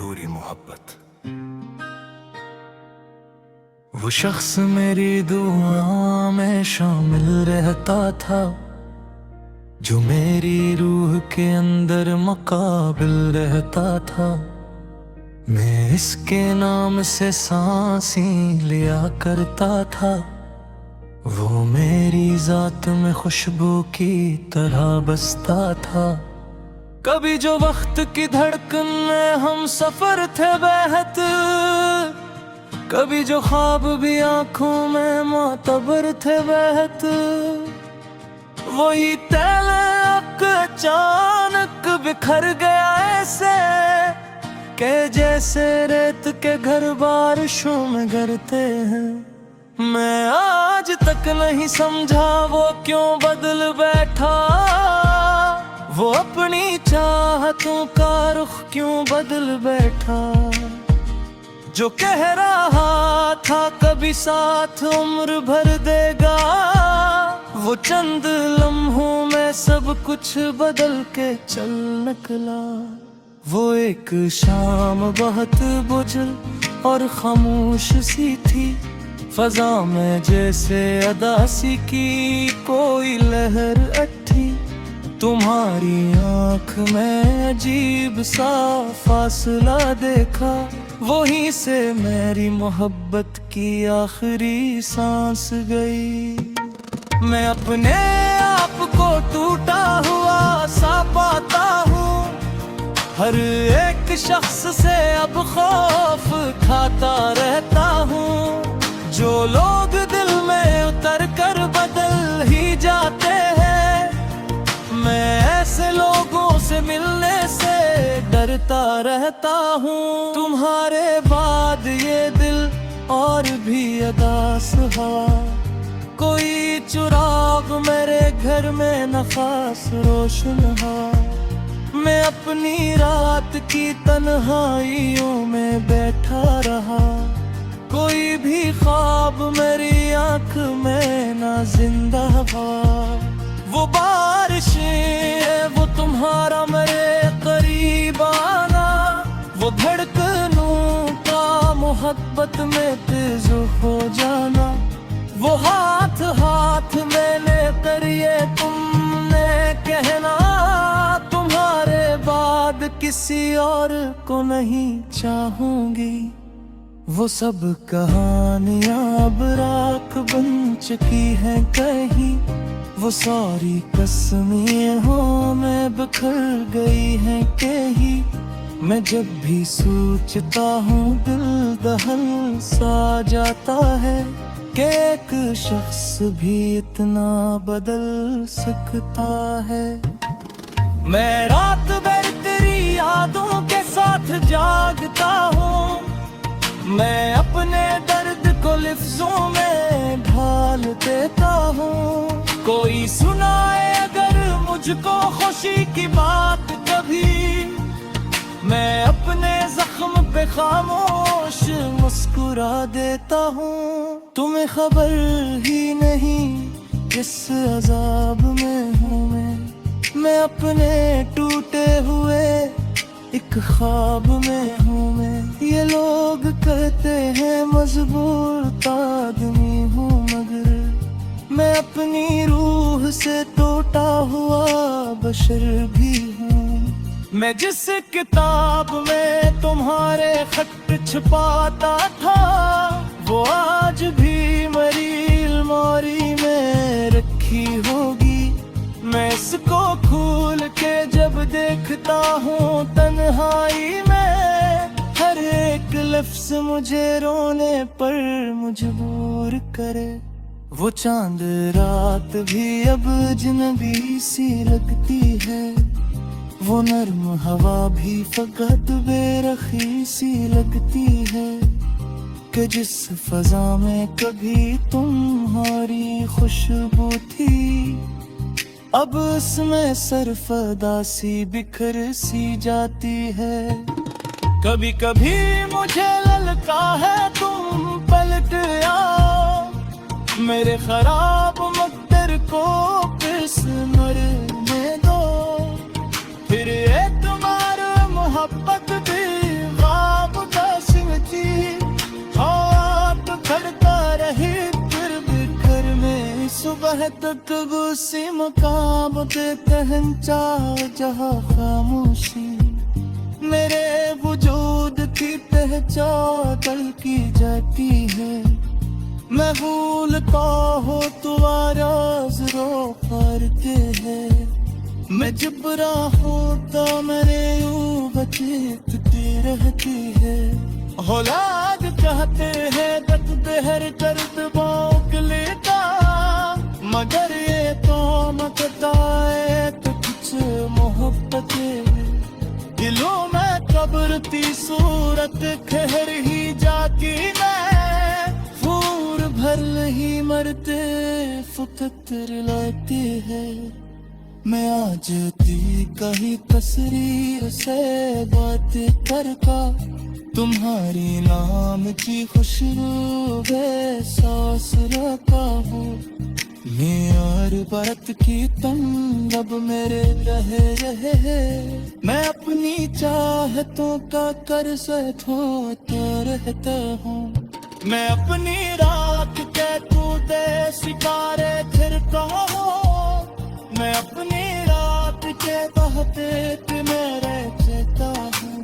अधूरी मोहब्बत। वो शख्स मेरी दुआ में शामिल रहता था, जो मेरी रूह के अंदर मुकाबिल रहता था। मैं इसके नाम से सांसें लिया करता था, वो मेरी जात में खुशबू की तरह बसता था। कभी जो वक्त की धड़कन में हम सफर थे बहत, कभी जो ख्वाब भी आंखों में मोतबर थे बहत। वही तलक अचानक बिखर गया ऐसे, के जैसे रेत के घर बारिशों में गिरते हैं। मैं आज तक नहीं समझा वो क्यों बदल बैठा, वो अपनी चाहतों का रुख क्यों बदल बैठा। जो कह रहा था कभी साथ उम्र भर देगा, वो चंद लम्हों में सब कुछ बदल के चल निकला। वो एक शाम बहुत बुझल और खामोश सी थी, फजा में जैसे अदासी की कोई लहर अट्ठी। तुम्हारी आँख में अजीब सा फासला देखा, वहीं से मेरी मोहब्बत की आखिरी सांस गई। मैं अपने आप को टूटा हुआ सा पाता हूँ, हर एक शख्स से अब खौफ खाता रहता हूँ। जो लोग दिल में उतर कर बदल ही जाते हैं, मैं ऐसे लोगों से मिलने से डरता रहता हूँ। तुम्हारे बाद ये दिल और भी अदास हुआ, कोई चिराग मेरे घर में न खास रोशन हुआ। मैं अपनी रात की तन्हाइयों में बैठा रहा, कोई भी ख्वाब मेरी आंख में ना जिंदा हुआ। वो बारिशें, वो तुम्हारा मेरे करीब आना, वो धड़कनों का मोहब्बत में तेज हो जाना, वो हाथ हाथ मैंने कर ये तुमने कहना, तुम्हारे बाद किसी और को नहीं चाहूंगी। वो सब कहानियां अब राख बन चुकी हैं कहीं, वो सारी कसमें हो में बिखर गई हैं कहीं। मैं जब भी सोचता हूँ दिल दहल सा जाता है, कि एक शख्स भी इतना बदल सकता है। मैं रात भर तेरी यादों के साथ जागता हूँ, मैं अपने दर्द को लफ्जों में ढाल देता हूँ। कोई सुनाए अगर मुझको खुशी की बात कभी, मैं अपने जख्म पे खामोश मुस्कुरा देता हूँ। तुम्हें खबर ही नहीं किस अजाब में हूँ मैं अपने टूटे हुए एक ख्वाब में हूँ मैं। ये लोग कहते हैं मजबूर आदमी हूँ, मगर मैं अपनी रूह से टूटा हुआ बशर भी हूँ। मैं जिस किताब में तुम्हारे खत छुपाता था, वो आज भी मेरी अलमारी में रखी होगी। मैं इसको खोल के जब देखता हूँ तन्हाई में, हर एक लफ्ज़ मुझे रोने पर मजबूर करे। वो चांद रात भी अब अजनबी सी लगती है, वो नर्म हवा भी फकत बेरखी सी लगती है, कि जिस फजा में कभी तुम्हारी खुशबू थी, अब इसमें सरफदासी बिखर सी जाती है। कभी कभी मुझे लगता है तुम पलट आओ, मेरे खराब मकदर को पिस मरने दो, फिर एक तुम्हारी मोहब्बत भी तक उसी मकाम पे पहंचा जहाँ खामोशी मेरे वजूद की पहचान की जाती है। मैं भूलता हो तो आराज़ रो करते हैं। मैं जब राह होता मेरे यूं बचती रहती है। औलाद चाहते हैं दर्द बेहर दर्द बाँगले का, मगर ये तो मत बताए तो कुछ मोहब्बतें दिलों में कब्रती सूरत खहर ही जाती मैं। फूर भर ही मरते फकत लाते हैं। मैं आज दी कहीं तस्वीर से बात करता, तुम्हारी नाम की खुशबू है सांस रखा हूँ। यार बरत की तंग अब मेरे रहे मैं अपनी चाहतों का कर्ज ढोता रहता हूँ। मैं अपनी रात के कूदे सितारे फिरता हूँ। मैं अपनी रात के बहते मेरे चेता हूँ।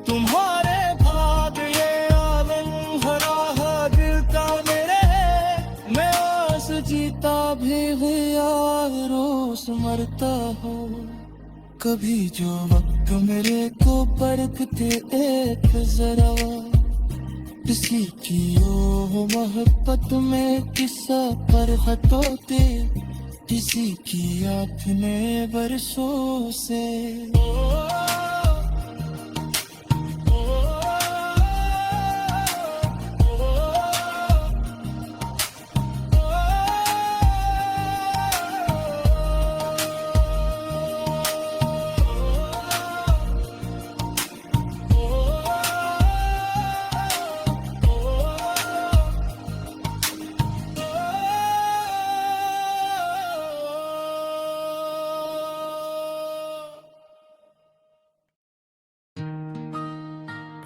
तुम्हारे बाद ये आलम हरा दिल का मेरे, मैं आस जीता भी हुआ रोज मरता हूँ। कभी जो वक्त मेरे को परखते एक जरा, किसी की ओ मोहब्बत में किस्सा पर हटोते, किसी की आँख में बरसों से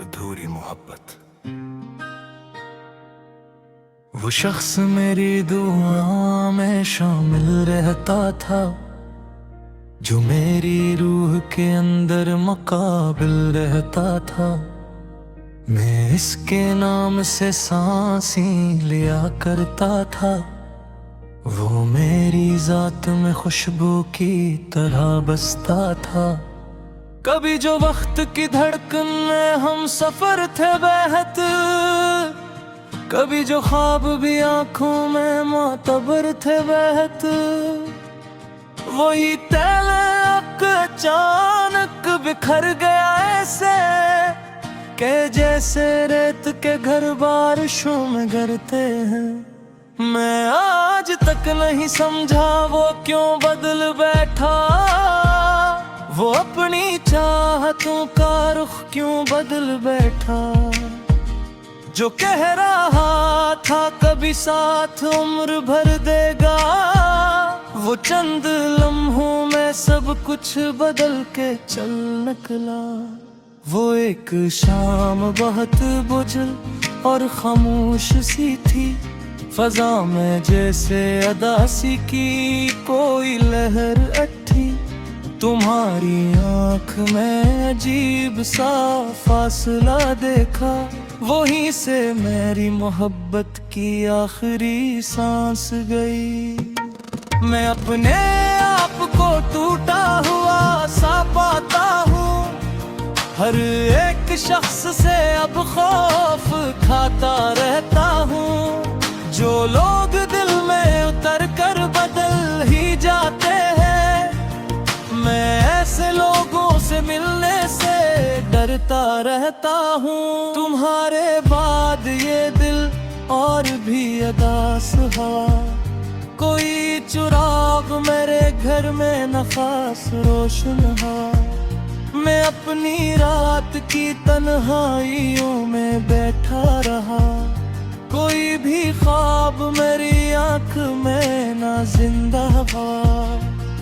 अधूरी मोहब्बत। वो शख्स मेरी दुआ में शामिल रहता था, जो मेरी रूह के अंदर मुकाबिल रहता था। मैं इसके नाम से सांसें लिया करता था। वो मेरी जात में खुशबू की तरह बसता था। कभी जो वक्त की धड़कन में हम सफर थे बहत, कभी जो ख्वाब भी आंखों में मोतबर थे बहत। वही तलक अचानक बिखर गया ऐसे, के जैसे रेत के घर बारिशों में गिरते हैं। मैं आज तक नहीं समझा वो क्यों बदल बैठा, वो अपनी चाहतों का रुख क्यों बदल बैठा। जो कह रहा था कभी साथ उम्र भर देगा, वो चंद लम्हों में सब कुछ बदल के चल निकला। वो एक शाम बहुत बुझल और खामोश सी थी, फजा में जैसे अदासी की कोई लहर अट्ठी। तुम्हारी आँख में अजीब सा फासला देखा, वहीं से मेरी मोहब्बत की आखिरी सांस गई। मैं अपने आप को टूटा हुआ सा पाता हूँ, हर एक शख्स से अब खौफ खाता रहता हूँ। जो लोग दिल में उतर कर बदल ही जाते हैं, मैं ऐसे लोगों से मिलने से डरता रहता हूँ। तुम्हारे बाद ये दिल और भी अदास हुआ, कोई चिराग मेरे घर में न खास रोशन हुआ। मैं अपनी रात की तन्हाइयों में बैठा रहा, कोई भी ख्वाब मेरी आँख में ना जिंदा हुआ।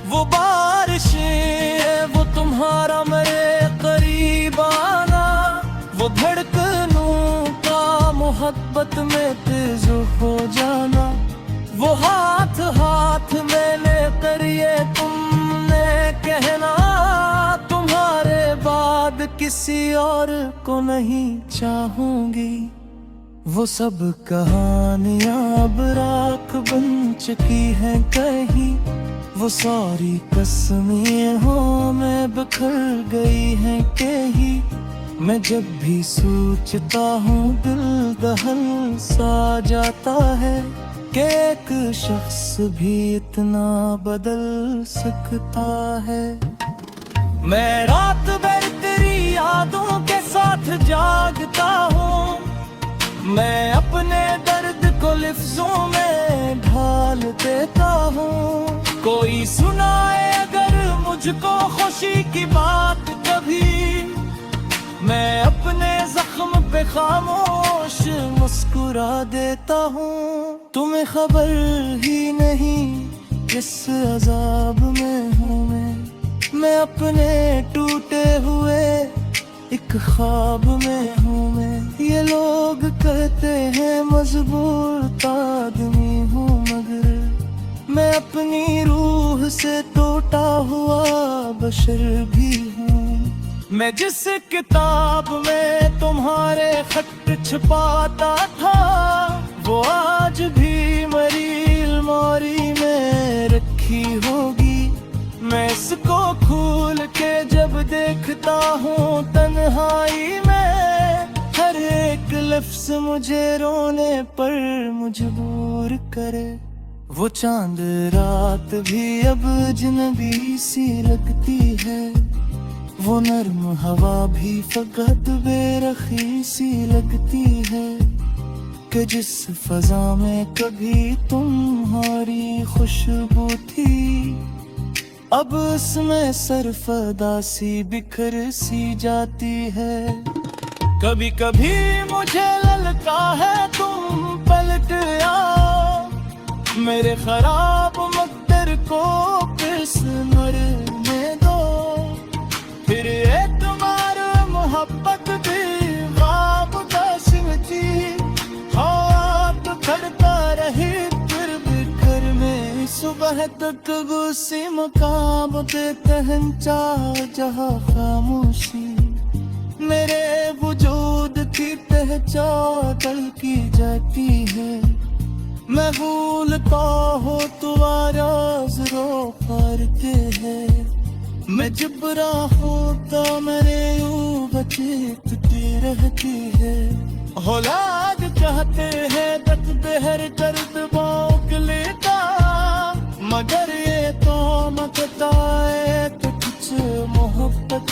वो बारिशें वो तुम्हारा मेरे करीब आना, वो धड़कनों का मोहब्बत में तेज हो जाना, वो हाथ किसी और को नहीं चाहूंगी। वो सब कहानियां अब राख बन चुकी हैं कहीं, वो सारी कसमें हो में बिखर गई हैं कहीं। मैं जब भी सोचता हूँ दिल दहल सा जाता है कि एक शख्स भी इतना बदल सकता है। मैं रात भर तेरी यादों के साथ जागता हूँ, मैं अपने दर्द को लफ्जों में ढाल देता हूँ। कोई सुनाए अगर मुझको खुशी की बात कभी, मैं अपने जख्म पे खामोश मुस्कुरा देता हूँ। तुम्हें खबर ही नहीं किस अजाब में हूँ मैं अपने टूटे हुए एक ख्वाब में हूँ मैं। ये लोग कहते हैं मजबूर आदमी हूँ, मगर मैं अपनी रूह से टूटा हुआ बशर भी हूँ। मैं जिस किताब में तुम्हारे खत छुपाता था, वो आज भी मेरी अलमारी में रखी होगी। मैं इसको खोल के जब देखता हूँ तन्हाई में, हर एक लफ्ज़ मुझे रोने पर मजबूर करे। वो चांद रात भी अब अजनबी सी लगती है, वो नर्म हवा भी फकत बेरखी सी लगती है कि जिस फजा में कभी तुम्हारी खुशबू थी, अब उसमें सरफदा सी बिखर सी जाती है। कभी कभी मुझे लगता है तुम पलट आओ, मेरे खराब मकदर को पिस मरने दो। फिर तुम्हारी मोहब्बत भी ख्वाब का सिमटी, हाथ खड़ता रही फिर बिखर में। सुबह तक गुस्से मकाम पे पहंचा जहाँ खामोशी, मेरे वजूद की पहचान दल की जाती है। मैं भूलता हो तुम्हारा रो करते हैं, मैं जब होता मेरे यूं बचती रहती है। औलाद चाहते हैं दर्द बेहर दर्द बाउकले का, मगर ये तो मकताए तो कुछ मोहब्बत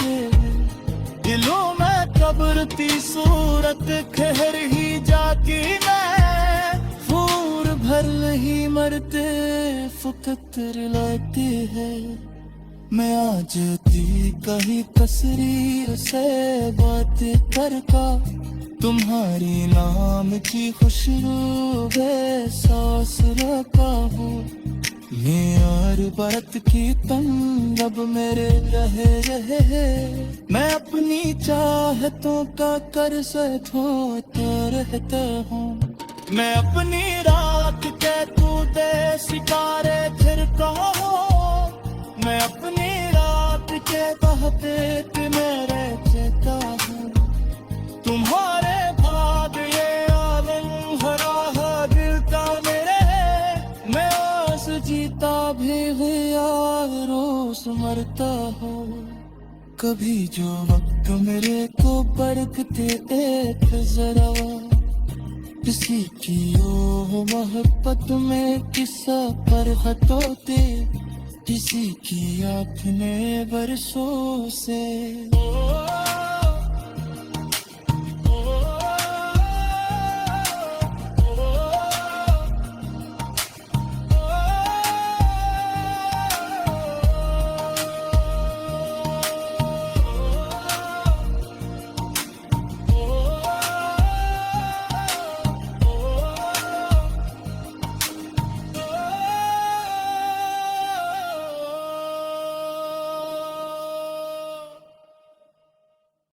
दिलों में कब्रती सूरत खहर ही जाती। मैं फूर भर नहीं मरते फकत रुलाते हैं। मैं आज दी कहीं तस्वीर से बात करता, तुम्हारी नाम की खुशबू है सांस रखा हूँ। यार बरत की तंग अब मेरे रहे, मैं अपनी चाहतों का कर्ज ढोता रहता हूँ। मैं अपनी रात के तू दे सितारे छिड़का हूँ, मैं अपनी रात के तहते मेरे चेता हूँ। तुम्हारे बाद ये आलम हरा दिल का मेरे, मैं आस जीता भी गया रोज मरता हूँ। कभी जो वक्त मेरे को बरकते एक जरा, किसी की ओ मोहब्बत में किस्सा पर खतोते, किसी की आपने बरसों से